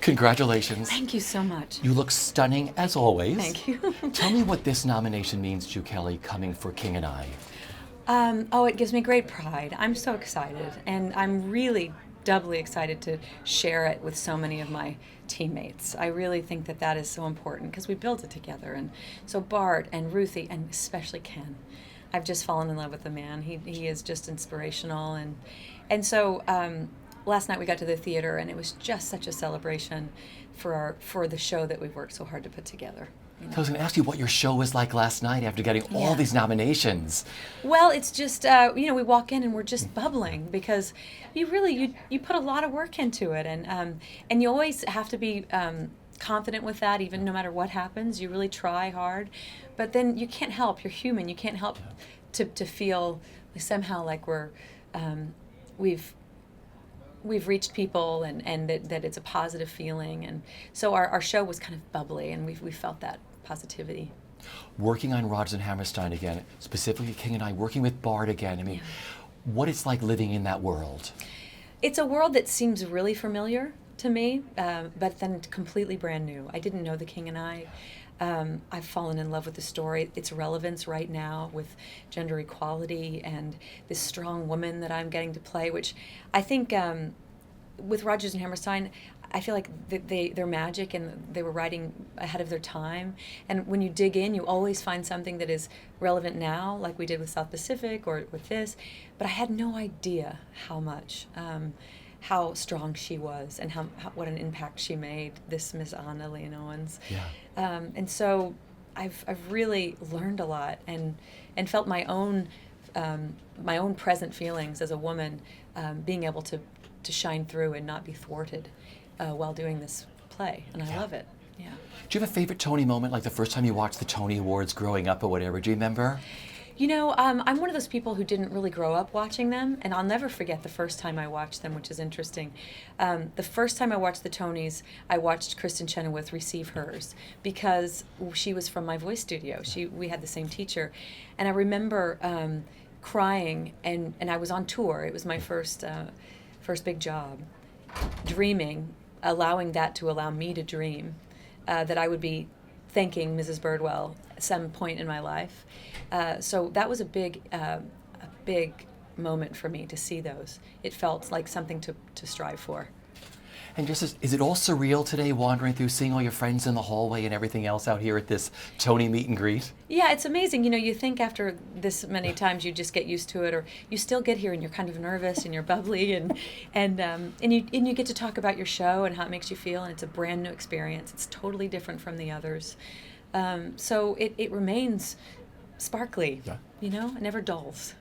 Congratulations. Thank you so much. You look stunning as always. Thank you. Tell me what this nomination means to you, Kelli, coming for King and I. It gives me great pride. I'm so excited, and I'm really doubly excited to share it with so many of my teammates. I really think that that is so important because we built it together. And so Bart and Ruthie, and especially Ken, I've just fallen in love with the man. He is just inspirational, and so last night we got to the theater, and it was just such a celebration for the show that we've worked so hard to put together. You know? So I was going to ask you what your show was like last night after getting all these nominations. Well, it's just we walk in and we're just bubbling because you put a lot of work into it, and you always have to be confident with that, even no matter what happens. You really try hard, but then you can't help. You're human. You can't help to feel somehow like we've reached people and that it's a positive feeling, and so our show was kind of bubbly, and we felt that positivity. Working on Rodgers and Hammerstein again, specifically King and I, working with Bart again. I mean, what it's like living in that world. It's a world that seems really familiar to me, but then completely brand new. I didn't know The King and I. I've fallen in love with the story, its relevance right now with gender equality and this strong woman that I'm getting to play, which I think with Rodgers and Hammerstein, I feel like they're magic and they were writing ahead of their time. And when you dig in, you always find something that is relevant now, like we did with South Pacific or with this. But I had no idea how much, how strong she was and what an impact she made, this Miss Anna Leon-Owens. Yeah. And so I've really learned a lot and felt my own present feelings as a woman, being able to shine through and not be thwarted while doing this play, and I love it. Yeah. Do you have a favorite Tony moment, like the first time you watched the Tony Awards growing up or whatever? Do you remember? You know, I'm one of those people who didn't really grow up watching them, and I'll never forget the first time I watched them, which is interesting. The first time I watched the Tonys, I watched Kristin Chenoweth receive hers because she was from my voice studio. We had the same teacher, and I remember crying, and I was on tour. It was my first big job, dreaming, allowing that to allow me to dream, that I would be thanking Mrs. Birdwell at some point in my life. So that was a big moment for me to see those. It felt like something to strive for. And just is it all surreal today, wandering through, seeing all your friends in the hallway and everything else out here at this Tony meet and greet? Yeah, it's amazing. You know, you think after this many times you just get used to it, or you still get here and you're kind of nervous and you're bubbly, and you get to talk about your show and how it makes you feel, and it's a brand new experience. It's totally different from the others. So it remains sparkly. Yeah. You know, it never dulls.